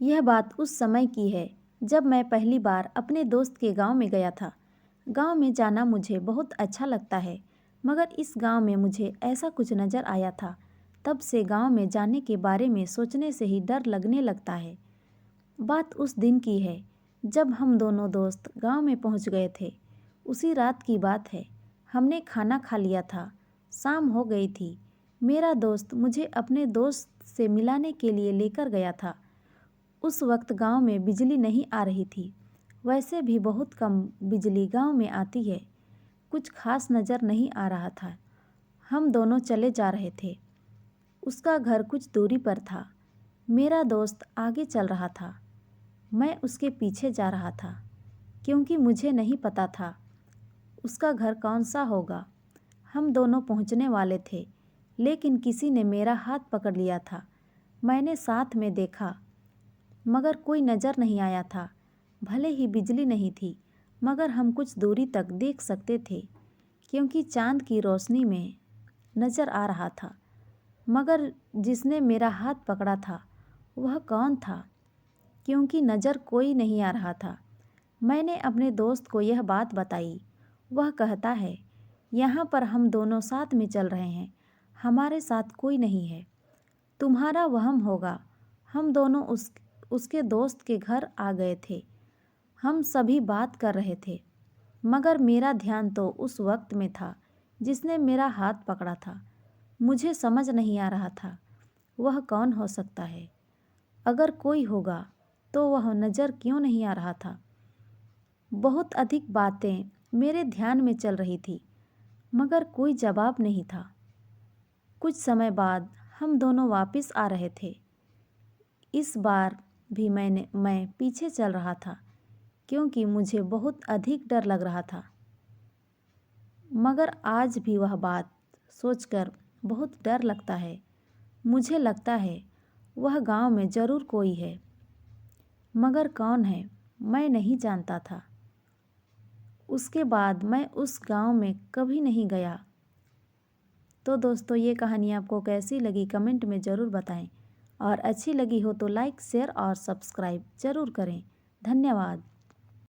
यह बात उस समय की है जब मैं पहली बार अपने दोस्त के गांव में गया था। गांव में जाना मुझे बहुत अच्छा लगता है, मगर इस गांव में मुझे ऐसा कुछ नज़र आया था। तब से गांव में जाने के बारे में सोचने से ही डर लगने लगता है। बात उस दिन की है जब हम दोनों दोस्त गांव में पहुंच गए थे। उसी रात की बात है। हमने खाना खा लिया था। शाम हो गई थी। मेरा दोस्त मुझे अपने दोस्त से मिलाने के लिए लेकर गया था। उस वक्त गांव में बिजली नहीं आ रही थी। वैसे भी बहुत कम बिजली गांव में आती है। कुछ खास नज़र नहीं आ रहा था। हम दोनों चले जा रहे थे। उसका घर कुछ दूरी पर था। मेरा दोस्त आगे चल रहा था। मैं उसके पीछे जा रहा था, क्योंकि मुझे नहीं पता था उसका घर कौन सा होगा। हम दोनों पहुंचने वाले थे, लेकिन किसी ने मेरा हाथ पकड़ लिया था। मैंने साथ में देखा, मगर कोई नज़र नहीं आया था। भले ही बिजली नहीं थी, मगर हम कुछ दूरी तक देख सकते थे, क्योंकि चांद की रोशनी में नज़र आ रहा था। मगर जिसने मेरा हाथ पकड़ा था वह कौन था, क्योंकि नज़र कोई नहीं आ रहा था। मैंने अपने दोस्त को यह बात बताई। वह कहता है, यहाँ पर हम दोनों साथ में चल रहे हैं, हमारे साथ कोई नहीं है, तुम्हारा वहम होगा। हम दोनों उसके दोस्त के घर आ गए थे। हम सभी बात कर रहे थे, मगर मेरा ध्यान तो उस वक्त में था जिसने मेरा हाथ पकड़ा था। मुझे समझ नहीं आ रहा था वह कौन हो सकता है। अगर कोई होगा तो वह नज़र क्यों नहीं आ रहा था। बहुत अधिक बातें मेरे ध्यान में चल रही थी, मगर कोई जवाब नहीं था। कुछ समय बाद हम दोनों वापस आ रहे थे। इस बार भी मैं पीछे चल रहा था, क्योंकि मुझे बहुत अधिक डर लग रहा था। मगर आज भी वह बात सोचकर बहुत डर लगता है। मुझे लगता है वह गांव में ज़रूर कोई है, मगर कौन है मैं नहीं जानता था। उसके बाद मैं उस गांव में कभी नहीं गया। तो दोस्तों, ये कहानी आपको कैसी लगी कमेंट में ज़रूर बताएं, और अच्छी लगी हो तो लाइक, शेयर और सब्सक्राइब ज़रूर करें। धन्यवाद।